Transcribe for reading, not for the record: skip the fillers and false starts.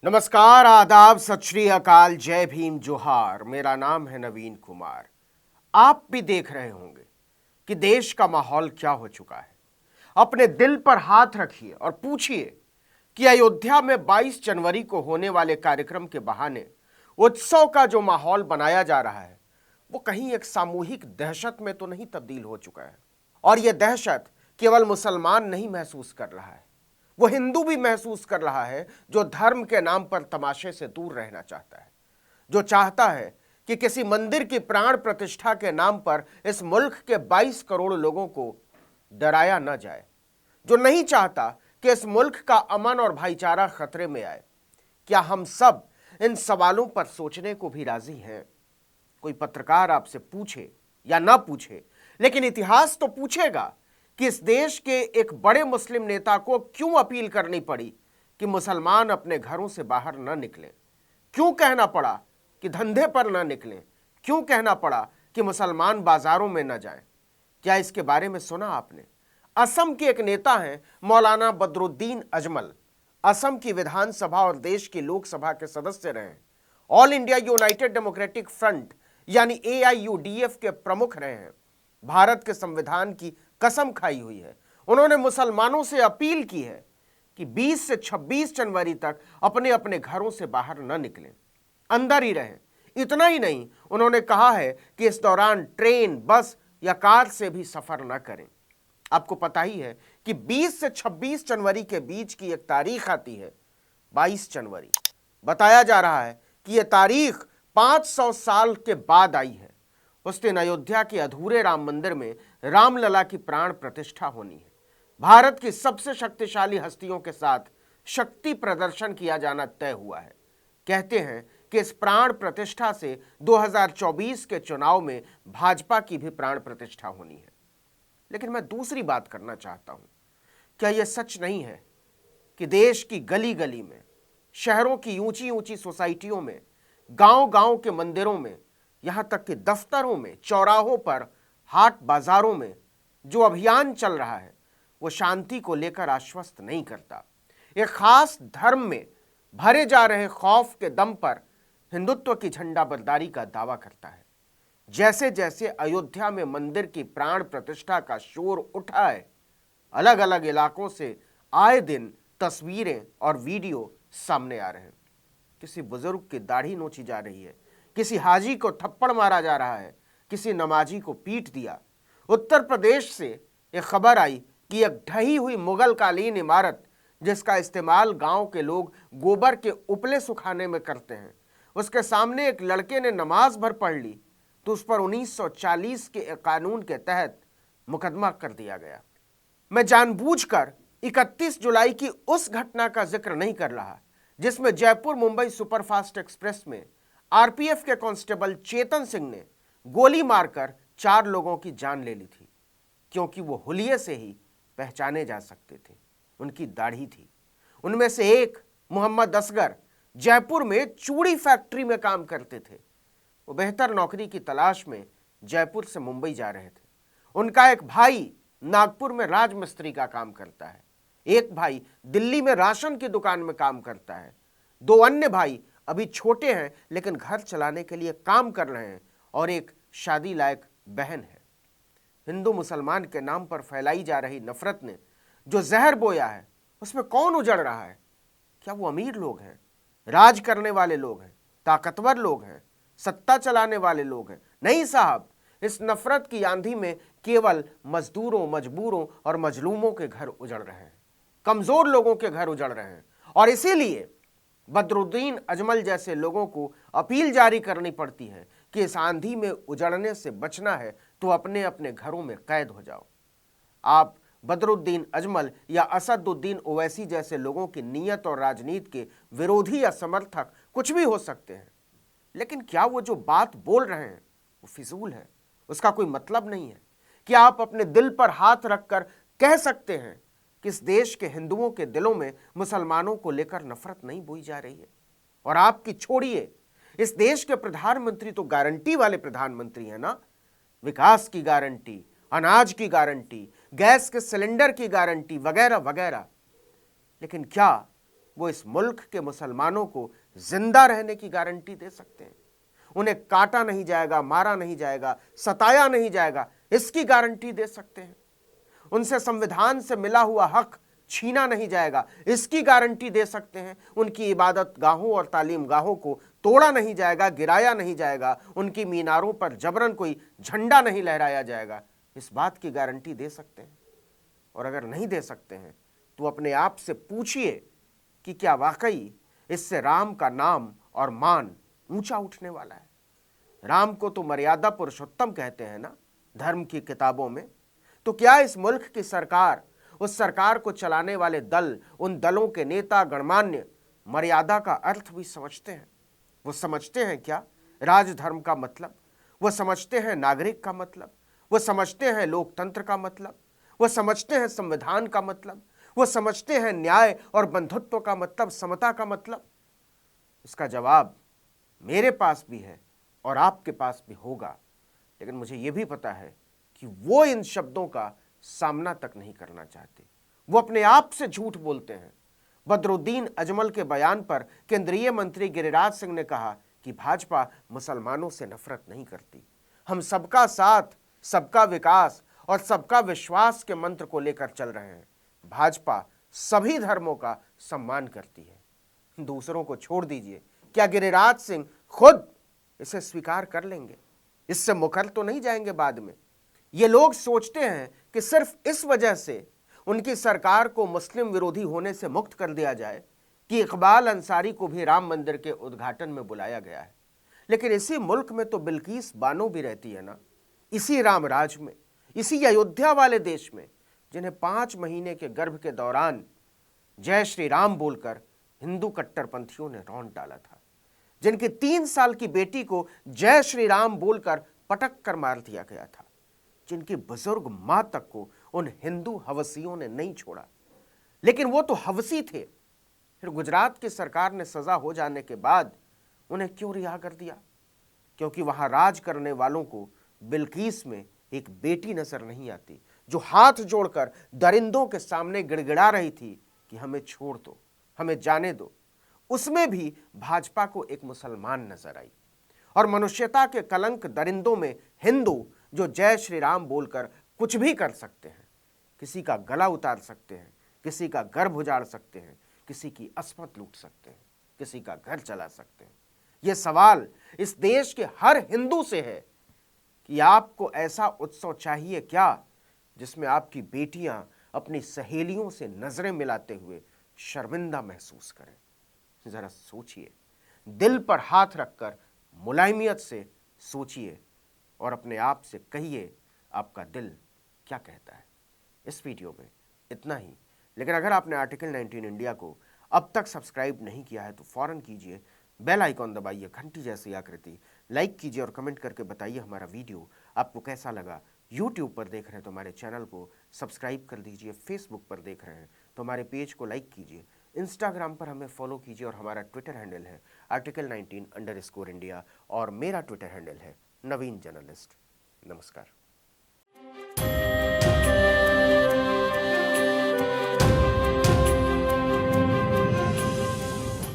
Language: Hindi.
नमस्कार, आदाब, सत श्री अकाल, जय भीम, जोहार। मेरा नाम है नवीन कुमार। आप भी देख रहे होंगे कि देश का माहौल क्या हो चुका है। अपने दिल पर हाथ रखिए और पूछिए कि अयोध्या में 22 जनवरी को होने वाले कार्यक्रम के बहाने उत्सव का जो माहौल बनाया जा रहा है वो कहीं एक सामूहिक दहशत में तो नहीं तब्दील हो चुका है। और यह दहशत केवल मुसलमान नहीं महसूस कर रहा है, वो हिंदू भी महसूस कर रहा है, जो धर्म के नाम पर तमाशे से दूर रहना चाहता है, जो चाहता है कि किसी मंदिर की प्राण प्रतिष्ठा के नाम पर इस मुल्क के 22 करोड़ लोगों को डराया न जाए, जो नहीं चाहता कि इस मुल्क का अमन और भाईचारा खतरे में आए। क्या हम सब इन सवालों पर सोचने को भी राजी हैं? कोई पत्रकार आपसे पूछे या ना पूछे, लेकिन इतिहास तो पूछेगा कि इस देश के एक बड़े मुस्लिम नेता को क्यों अपील करनी पड़ी कि मुसलमान अपने घरों से बाहर न निकलें? क्यों कहना पड़ा कि धंधे पर न निकलें? क्यों कहना पड़ा कि मुसलमान बाजारों में न जाएं? क्या इसके बारे में सुना आपने? असम के एक नेता हैं मौलाना बदरुद्दीन अजमल। असम की विधानसभा और देश की लोकसभा के सदस्य रहे हैं। All India United democratic front यानी AIUDF के प्रमुख रहे हैं। भारत के संविधान की कसम खाई हुई है। उन्होंने मुसलमानों से अपील की है कि 20 से 26 जनवरी तक अपने अपने घरों से बाहर न निकलें, अंदर ही रहें। इतना ही नहीं, उन्होंने कहा है कि इस दौरान ट्रेन, बस या कार से भी सफर न करें। आपको पता ही है कि 20 से 26 जनवरी के बीच की एक तारीख आती है, 22 जनवरी। बताया जा रहा है कि यह तारीख 500 साल के बाद आई है। उस दिन अयोध्या के अधूरे राम मंदिर में रामलला की प्राण प्रतिष्ठा होनी है। भारत की सबसे शक्तिशाली हस्तियों के साथ शक्ति प्रदर्शन किया जाना तय हुआ है। कहते हैं कि इस प्राण प्रतिष्ठा से 2024 के चुनाव में भाजपा की भी प्राण प्रतिष्ठा होनी है। लेकिन मैं दूसरी बात करना चाहता हूं। क्या यह सच नहीं है कि देश की गली गली में, शहरों की ऊंची ऊंची सोसाइटियों में, गांव गांव के मंदिरों में, यहां तक कि दफ्तरों में, चौराहों पर, हाट बाजारों में जो अभियान चल रहा है वो शांति को लेकर आश्वस्त नहीं करता। एक खास धर्म में भरे जा रहे खौफ के दम पर हिंदुत्व की झंडा बरदारी का दावा करता है। जैसे जैसे अयोध्या में मंदिर की प्राण प्रतिष्ठा का शोर उठा है, अलग अलग इलाकों से आए दिन तस्वीरें और वीडियो सामने आ रहे हैं। किसी बुजुर्ग की दाढ़ी नोची जा रही है, किसी हाजी को थप्पड़ मारा जा रहा है, किसी नमाजी को पीट दिया। उत्तर प्रदेश से एक खबर आई कि एक ढही हुई मुगल कालीन इमारत, जिसका इस्तेमाल गांव के लोग गोबर के उपले सुखाने में करते हैं, उसके सामने एक लड़के ने नमाज भर पढ़ ली तो उस पर 1940 के एक कानून के तहत मुकदमा कर दिया गया। मैं जानबूझकर 31 जुलाई की उस घटना का जिक्र नहीं कर रहा जिसमें जयपुर मुंबई सुपरफास्ट एक्सप्रेस में RPF के कांस्टेबल चेतन सिंह ने गोली मारकर 4 लोगों की जान ले ली थी, क्योंकि वो हुलिये से ही पहचाने जा सकते थे। उनकी दाढ़ी थी। उनमें से एक मोहम्मद असगर जयपुर में चूड़ी फैक्ट्री में काम करते थे। वो बेहतर नौकरी की तलाश में जयपुर से मुंबई जा रहे थे। उनका एक भाई नागपुर में राजमिस्त्री का काम करता है। एक भाई दिल्ली में राशन की दुकान में काम करता है। 2 अन्य भाई अभी छोटे हैं लेकिन घर चलाने के लिए काम कर रहे हैं, और एक शादी लायक बहन है। हिंदू मुसलमान के नाम पर फैलाई जा रही नफरत ने जो जहर बोया है, उसमें कौन उजड़ रहा है? क्या वो अमीर लोग हैं, राज करने वाले लोग हैं, ताकतवर लोग हैं, सत्ता चलाने वाले लोग हैं? नहीं साहब, इस नफरत की आंधी में केवल मजदूरों, मजबूरों और मजलूमों के घर उजड़ रहे हैं, कमजोर लोगों के घर उजड़ रहे हैं। और इसीलिए बदरुद्दीन अजमल जैसे लोगों को अपील जारी करनी पड़ती है कि इस आंधी में उजड़ने से बचना है तो अपने अपने घरों में कैद हो जाओ। आप बदरुद्दीन अजमल या असदुद्दीन ओवैसी जैसे लोगों की नीयत और राजनीति के विरोधी या समर्थक कुछ भी हो सकते हैं, लेकिन क्या वो जो बात बोल रहे हैं वो फिजूल है? उसका कोई मतलब नहीं है? क्या आप अपने दिल पर हाथ रखकर कह सकते हैं कि इस देश के हिंदुओं के दिलों में मुसलमानों को लेकर नफरत नहीं बोई जा रही है? और आपकी छोड़िए, इस देश के प्रधानमंत्री तो गारंटी वाले प्रधानमंत्री हैं ना, विकास की गारंटी, अनाज की गारंटी, गैस के सिलेंडर की गारंटी वगैरह वगैरह। लेकिन क्या वो इस मुल्क के मुसलमानों को जिंदा रहने की गारंटी दे सकते हैं? उन्हें काटा नहीं जाएगा, मारा नहीं जाएगा, सताया नहीं जाएगा, इसकी गारंटी दे सकते हैं? उनसे संविधान से मिला हुआ हक छीना नहीं जाएगा, इसकी गारंटी दे सकते हैं? उनकी इबादत गाहों और तालीम गाहों को तोड़ा नहीं जाएगा, गिराया नहीं जाएगा, उनकी मीनारों पर जबरन कोई झंडा नहीं लहराया जाएगा, इस बात की गारंटी दे सकते हैं? और अगर नहीं दे सकते हैं तो अपने आप से पूछिए कि क्या वाकई इससे राम का नाम और मान ऊंचा उठने वाला है? राम को तो मर्यादा पुरुषोत्तम कहते हैं ना धर्म की किताबों में। तो क्या इस मुल्क की सरकार, उस सरकार को चलाने वाले दल, उन दलों के नेता गणमान्य मर्यादा का अर्थ भी समझते हैं? वो समझते हैं क्या राजधर्म का मतलब? वो समझते हैं नागरिक का मतलब? वो समझते हैं लोकतंत्र का मतलब? वो समझते हैं संविधान का मतलब? वो समझते हैं न्याय और बंधुत्व का मतलब, समता का मतलब? इसका जवाब मेरे पास भी है और आपके पास भी होगा, लेकिन मुझे यह भी पता है कि वो इन शब्दों का सामना तक नहीं करना चाहते। वो अपने आप से झूठ बोलते हैं। बदरुद्दीन अजमल के बयान पर केंद्रीय मंत्री गिरिराज सिंह ने कहा कि भाजपा मुसलमानों से नफरत नहीं करती, हम सबका साथ, सबका विकास और सबका विश्वास के मंत्र को लेकर चल रहे हैं। भाजपा सभी धर्मों का सम्मान करती है। दूसरों को छोड़ दीजिए, क्या गिरिराज सिंह खुद इसे स्वीकार कर लेंगे? इससे मुखर तो नहीं जाएंगे बाद में? ये लोग सोचते हैं कि सिर्फ इस वजह से उनकी सरकार को मुस्लिम विरोधी होने से मुक्त कर दिया जाए कि इकबाल अंसारी को भी राम मंदिर के उद्घाटन में बुलाया गया है। लेकिन इसी मुल्क में तो बिल्किस बानो भी रहती है ना, इसी रामराज में, इसी अयोध्या वाले देश में, जिन्हें 5 महीने के गर्भ के दौरान जय श्री राम बोलकर हिंदू कट्टरपंथियों ने रौंद डाला था, जिनकी 3 साल की बेटी को जय श्री राम बोलकर पटक कर मार दिया गया था, जिनकी बुजुर्ग मां तक को उन हिंदू हवसियों ने नहीं छोड़ा। लेकिन वो तो हवसी थे। फिर गुजरात की सरकार ने सजा हो जाने के बाद उन्हें क्यों रिहा कर दिया? क्योंकि वहां राज करने वालों को बिल्किस में एक बेटी नजर नहीं आती, जो हाथ जोड़कर दरिंदों के सामने गिड़गिड़ा रही थी कि हमें छोड़ दो, हमें जाने दो। उसमें भी भाजपा को एक मुसलमान नजर आई। और मनुष्यता के कलंक दरिंदों में हिंदू, जो जय श्री राम बोलकर कुछ भी कर सकते हैं, किसी का गला उतार सकते हैं, किसी का गर्भ उजाड़ सकते हैं, किसी की अस्मत लूट सकते हैं, किसी का घर चला सकते हैं। यह सवाल इस देश के हर हिंदू से है कि आपको ऐसा उत्सव चाहिए क्या जिसमें आपकी बेटियां अपनी सहेलियों से नजरें मिलाते हुए शर्मिंदा महसूस करें? जरा सोचिए, दिल पर हाथ रखकर मुलायमियत से सोचिए और अपने आप से कहिए आपका दिल क्या कहता है। इस वीडियो में इतना ही, लेकिन अगर आपने आर्टिकल 19 इंडिया को अब तक सब्सक्राइब नहीं किया है तो फौरन कीजिए, बेल आइकॉन दबाइए, घंटी जैसी आकृति, लाइक कीजिए और कमेंट करके बताइए हमारा वीडियो आपको कैसा लगा। यूट्यूब पर देख रहे हैं तो हमारे चैनल को सब्सक्राइब कर दीजिए, फेसबुक पर देख रहे हैं तो हमारे पेज को लाइक कीजिए, इंस्टाग्राम पर हमें फॉलो कीजिए और हमारा ट्विटर हैंडल है आर्टिकल 19_इंडिया और मेरा ट्विटर हैंडल है नवीन जर्नलिस्ट। नमस्कार।